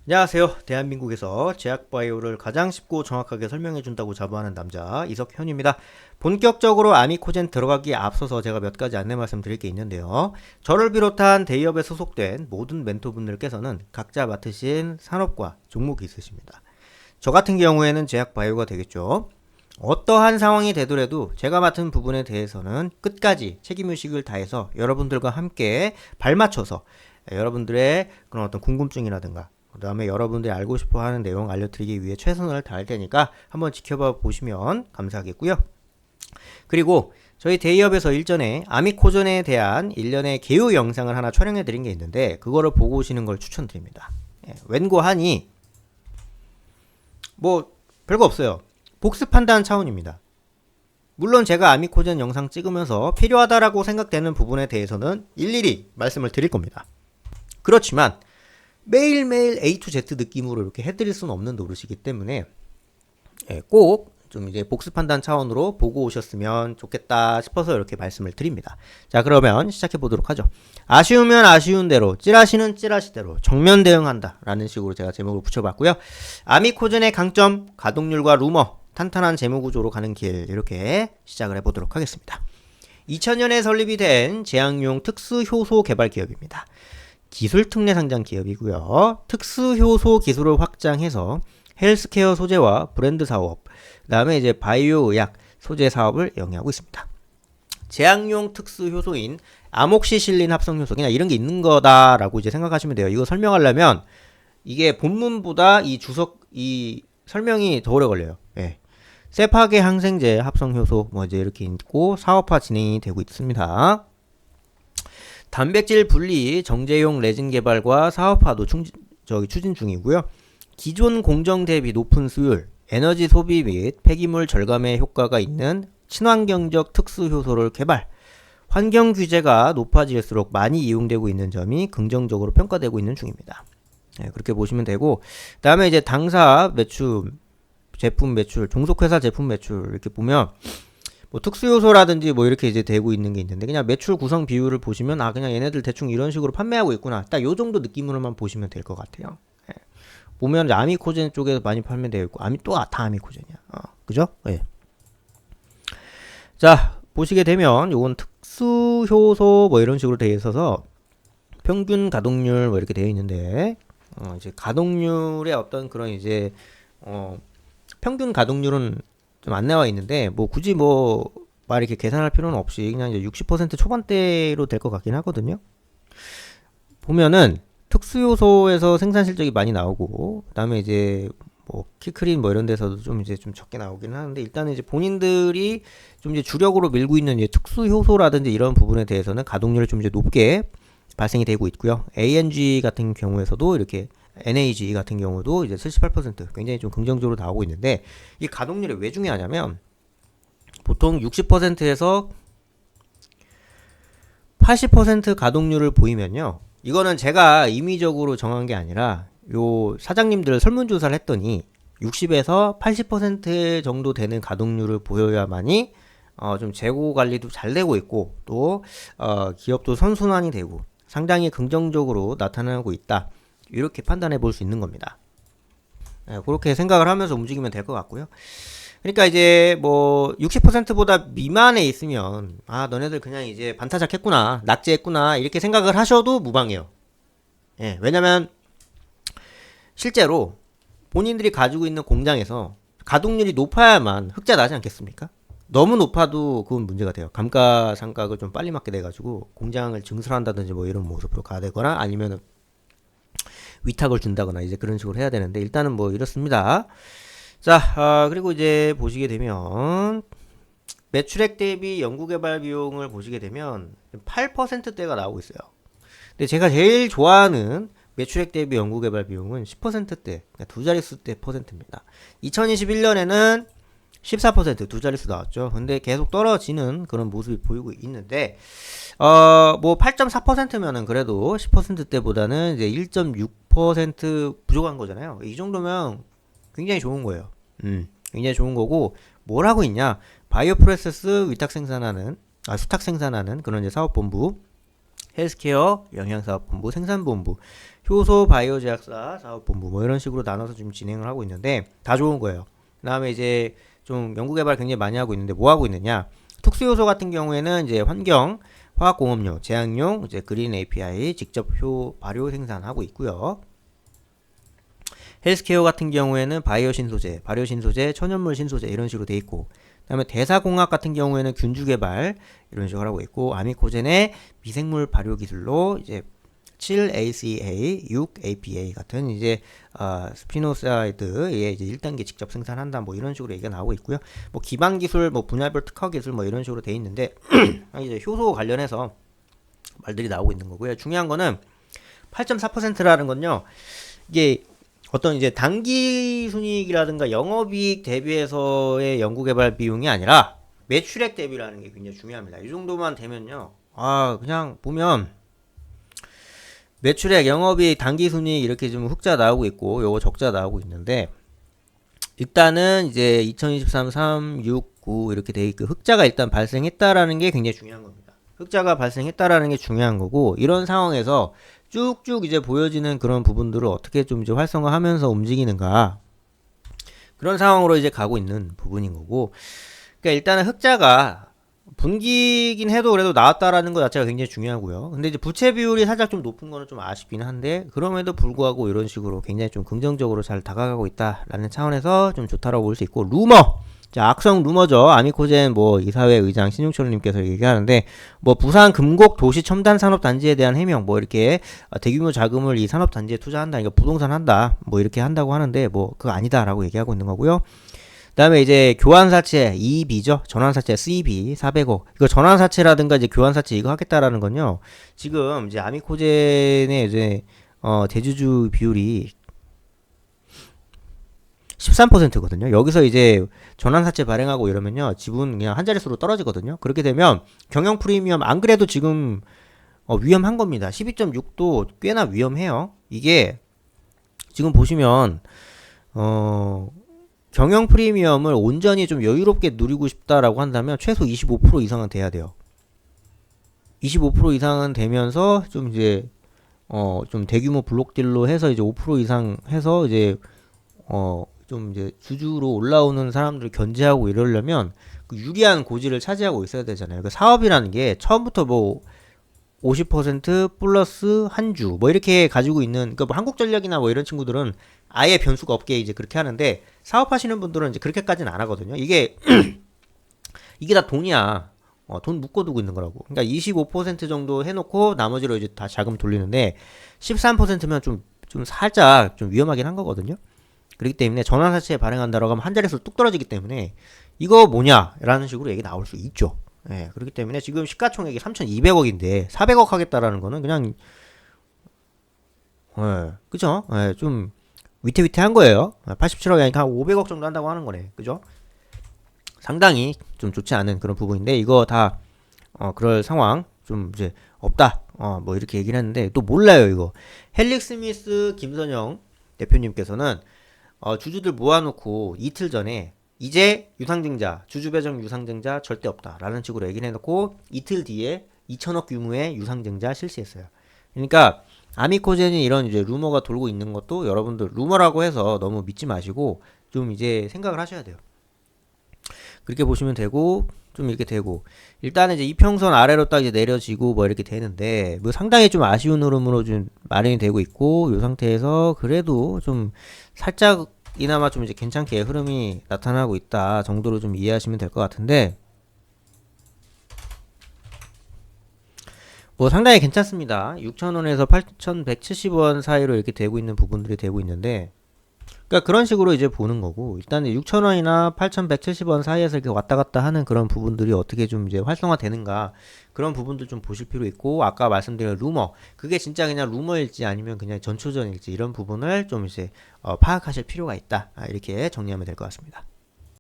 안녕하세요. 대한민국에서 제약바이오를 가장 쉽고 정확하게 설명해준다고 자부하는 남자 이석현입니다. 본격적으로 아미코젠 들어가기에 앞서서 제가 몇 가지 안내 말씀드릴 게 있는데요. 저를 비롯한 대기업에 소속된 모든 멘토분들께서는 각자 맡으신 산업과 종목이 있으십니다. 저 같은 경우에는 제약바이오가 되겠죠. 어떠한 상황이 되더라도 제가 맡은 부분에 대해서는 끝까지 책임의식을 다해서 여러분들과 함께 발맞춰서 여러분들의 그런 어떤 궁금증이라든가 그 다음에 여러분들이 알고 싶어 하는 내용 알려드리기 위해 최선을 다할 테니까 한번 지켜봐 보시면 감사하겠고요. 그리고 저희 대기업에서 일전에 아미코전에 대한 일련의 개요 영상을 하나 촬영해 드린 게 있는데 그거를 보고 오시는 걸 추천드립니다. 웬고하니 뭐 별거 없어요. 복습 판단 차원입니다. 물론 제가 아미코전 영상 찍으면서 필요하다라고 생각되는 부분에 대해서는 일일이 말씀을 드릴 겁니다. 그렇지만 매일매일 A to Z 느낌으로 이렇게 해드릴 수는 없는 노릇이기 때문에 꼭 좀 이제 복습 판단 차원으로 보고 오셨으면 좋겠다 싶어서 이렇게 말씀을 드립니다. 자, 그러면 시작해 보도록 하죠. 아쉬우면 아쉬운 대로, 찌라시는 찌라시대로 정면 대응한다 라는 식으로 제가 제목을 붙여봤고요. 아미코전의 강점, 가동률과 루머, 탄탄한 재무구조로 가는 길 이렇게 시작을 해보도록 하겠습니다. 2000년에 설립이 된 제약용 특수효소 개발 기업입니다. 기술 특례 상장 기업이고요. 특수효소 기술을 확장해서 헬스케어 소재와 브랜드 사업, 그 다음에 이제 바이오 의약 소재 사업을 영위하고 있습니다. 제약용 특수효소인 아목시실린 합성효소, 그냥 이런 게 있는 거다라고 이제 생각하시면 돼요. 이거 설명하려면 이게 본문보다 이 설명이 더 오래 걸려요. 예. 세파계 항생제 합성효소 뭐 이제 이렇게 있고 사업화 진행이 되고 있습니다. 단백질 분리 정제용 레진 개발과 사업화도 추진 중이고요. 기존 공정 대비 높은 수율, 에너지 소비 및 폐기물 절감에 효과가 있는 친환경적 특수효소를 개발, 환경 규제가 높아질수록 많이 이용되고 있는 점이 긍정적으로 평가되고 있는 중입니다. 네, 그렇게 보시면 되고, 그 다음에 이제 당사 매출, 제품 매출, 종속회사 제품 매출 이렇게 보면 뭐 특수요소라든지 뭐 이렇게 이제 되고 있는 게 있는데 그냥 매출 구성 비율을 보시면 아 그냥 얘네들 대충 이런 식으로 판매하고 있구나 딱 요 정도 느낌으로만 보시면 될 것 같아요. 예. 보면 이제 아미코젠 쪽에서 많이 판매되어 있고 다 아미코젠이야. 그죠? 예. 자 보시게 되면 요건 특수효소 뭐 이런 식으로 되어 있어서 평균 가동률 뭐 이렇게 되어 있는데 이제 가동률의 어떤 그런 이제 평균 가동률은 좀 안 나와 있는데 뭐 굳이 뭐 말 이렇게 계산할 필요는 없이 그냥 이제 60% 초반대로 될 것 같긴 하거든요. 보면은 특수요소에서 생산 실적이 많이 나오고 그다음에 이제 뭐 키크린 뭐 이런 데서도 좀 이제 좀 적게 나오긴 하는데 일단은 이제 본인들이 좀 이제 주력으로 밀고 있는 이제 특수효소라든지 이런 부분에 대해서는 가동률이 좀 이제 높게 발생이 되고 있고요. ANG 같은 경우에서도 이렇게 NAG 같은 경우도 이제 78% 굉장히 좀 긍정적으로 나오고 있는데 이 가동률이 왜 중요하냐면 보통 60%에서 80% 가동률을 보이면요. 이거는 제가 임의적으로 정한 게 아니라 요 사장님들 설문조사를 했더니 60에서 80% 정도 되는 가동률을 보여야만이 좀 재고 관리도 잘 되고 있고 또 기업도 선순환이 되고 상당히 긍정적으로 나타나고 있다. 이렇게 판단해 볼 수 있는 겁니다. 그렇게 생각을 하면서 움직이면 될 것 같고요. 그러니까 이제 뭐 60%보다 미만에 있으면 아 너네들 그냥 이제 반타작했구나 낙제했구나 이렇게 생각을 하셔도 무방해요. 예, 왜냐면 실제로 본인들이 가지고 있는 공장에서 가동률이 높아야만 흑자 나지 않겠습니까? 너무 높아도 그건 문제가 돼요. 감가상각을 좀 빨리 맞게 돼가지고 공장을 증설한다든지 뭐 이런 모습으로 가야 되거나 아니면은 위탁을 준다거나 이제 그런 식으로 해야 되는데 일단은 뭐 이렇습니다. 자, 그리고 이제 보시게 되면 매출액 대비 연구개발 비용을 보시게 되면 8%대가 나오고 있어요. 근데 제가 제일 좋아하는 매출액 대비 연구개발 비용은 10%대, 그러니까 두 자릿수대 퍼센트입니다. 2021년에는 14% 두 자릿수 나왔죠. 근데 계속 떨어지는 그런 모습이 보이고 있는데 뭐 8.4%면은 그래도 10%대보다는 이제 1.6% 부족한 거잖아요. 이 정도면 굉장히 좋은 거예요. 굉장히 좋은 거고 뭘 하고 있냐? 바이오 프로세스 위탁 생산하는 수탁 생산하는 그런 이제 사업본부 헬스케어 영양사업본부, 생산본부, 효소 바이오제약사 사업본부 뭐 이런 식으로 나눠서 좀 진행을 하고 있는데 다 좋은 거예요. 그다음에 이제 좀 연구개발 굉장히 많이 하고 있는데 뭐 하고 있느냐? 특수효소 같은 경우에는 이제 환경, 화학공업용, 제약용, 이제 그린 API 직접 발효 생산하고 있고요. 헬스케어 같은 경우에는 바이오 신소재, 발효 신소재, 천연물 신소재 이런 식으로 돼 있고, 그다음에 대사공학 같은 경우에는 균주 개발 이런 식으로 하고 있고, 아미코젠의 미생물 발효 기술로 이제 7ACA, 6APA 같은 이제 스피노사이드의 이제 1단계 직접 생산한다 뭐 이런 식으로 얘기가 나오고 있고요. 뭐 기반 기술, 뭐 분야별 특허 기술 뭐 이런 식으로 돼 있는데 이제 효소 관련해서 말들이 나오고 있는 거고요. 중요한 거는 8.4%라는 건요. 이게 어떤 이제 당기 순이익이라든가 영업이익 대비해서의 연구개발 비용이 아니라 매출액 대비라는 게 굉장히 중요합니다. 이 정도만 되면요. 그냥 보면 매출액, 영업이익, 당기순이익 이렇게 좀 흑자 나오고 있고 요거 적자 나오고 있는데, 일단은 이제 2023, 3, 6, 9 이렇게 돼 있고 흑자가 일단 발생했다라는 게 굉장히 중요한 겁니다. 흑자가 발생했다라는 게 중요한 거고, 이런 상황에서 쭉쭉 이제 보여지는 그런 부분들을 어떻게 좀 이제 활성화하면서 움직이는가, 그런 상황으로 이제 가고 있는 부분인 거고, 그러니까 일단은 흑자가 분기긴 해도 그래도 나왔다라는 것 자체가 굉장히 중요하고요. 근데 이제 부채 비율이 살짝 좀 높은 거는 좀 아쉽긴 한데, 그럼에도 불구하고 이런 식으로 굉장히 좀 긍정적으로 잘 다가가고 있다라는 차원에서 좀 좋다라고 볼 수 있고, 루머! 자, 악성 루머죠. 아미코젠 뭐 이사회 의장 신용철님께서 얘기하는데, 뭐 부산 금곡 도시 첨단 산업 단지에 대한 해명, 뭐 이렇게 대규모 자금을 이 산업 단지에 투자한다, 이거 부동산 한다, 뭐 이렇게 한다고 하는데, 뭐 그거 아니다라고 얘기하고 있는 거고요. 그 다음에 이제 교환사채 EB죠. 전환사채 CB 400억. 이거 전환사채라든가 이제 교환사채 이거 하겠다라는 건요. 지금 이제 아미코젠의 이제 대주주 비율이 13%거든요. 여기서 이제 전환사채 발행하고 이러면요. 지분 그냥 한 자릿수로 떨어지거든요. 그렇게 되면 경영 프리미엄 안 그래도 지금 위험한 겁니다. 12.6도 꽤나 위험해요. 이게 지금 보시면 경영 프리미엄을 온전히 좀 여유롭게 누리고 싶다라고 한다면 최소 25% 이상은 돼야 돼요. 25% 이상은 되면서 좀 이제 좀 대규모 블록딜로 해서 이제 5% 이상 해서 이제 좀 이제 주주로 올라오는 사람들을 견제하고 이러려면 그 유리한 고지를 차지하고 있어야 되잖아요. 그 사업이라는 게 처음부터 뭐 50% 플러스 한 주 뭐 이렇게 가지고 있는, 그러니까 뭐 한국전력이나 뭐 이런 친구들은 아예 변수가 없게 이제 그렇게 하는데, 사업하시는 분들은 이제 그렇게까지는 안 하거든요. 이게 이게 다 돈이야. 돈 묶어두고 있는 거라고. 그러니까 25% 정도 해놓고 나머지로 이제 다 자금 돌리는데, 13%면 좀 살짝 좀 위험하긴 한 거거든요. 그렇기 때문에 전환사채 발행한다라고 하면 한 자릿수 뚝 떨어지기 때문에 이거 뭐냐라는 식으로 얘기 나올 수 있죠. 예, 그렇기 때문에 지금 시가총액이 3,200억인데 400억 하겠다라는 거는 그냥 그죠? 좀 위태위태한 거예요. 87억이 아니라 한 500억 정도 한다고 하는 거네. 그죠? 상당히 좀 좋지 않은 그런 부분인데, 이거 다 그럴 상황 좀 이제 없다. 뭐 이렇게 얘기를 했는데 또 몰라요, 이거. 헬릭스미스 김선영 대표님께서는 주주들 모아놓고 이틀 전에 이제 유상증자, 주주배정 유상증자 절대 없다라는 식으로 얘기를 해놓고 이틀 뒤에 2천억 규모의 유상증자 실시했어요. 그러니까 아미코젠이 이런 이제 루머가 돌고 있는 것도 여러분들 루머라고 해서 너무 믿지 마시고 좀 이제 생각을 하셔야 돼요. 그렇게 보시면 되고, 좀 이렇게 되고, 일단은 이제 이평선 아래로 딱 이제 내려지고 뭐 이렇게 되는데, 뭐 상당히 좀 아쉬운 흐름으로 좀 마련이 되고 있고, 이 상태에서 그래도 좀 살짝 이나마 좀 이제 괜찮게 흐름이 나타나고 있다 정도로 좀 이해하시면 될 것 같은데, 뭐 상당히 괜찮습니다. 6,000원에서 8,170원 사이로 이렇게 되고 있는 부분들이 되고 있는데, 그러니까 그런 식으로 이제 보는 거고, 일단 6,000원이나 8,170원 사이에서 이렇게 왔다 갔다 하는 그런 부분들이 어떻게 좀 이제 활성화되는가, 그런 부분들 좀 보실 필요 있고, 아까 말씀드린 루머, 그게 진짜 그냥 루머일지 아니면 그냥 전초전일지 이런 부분을 좀 이제 파악하실 필요가 있다. 이렇게 정리하면 될 것 같습니다.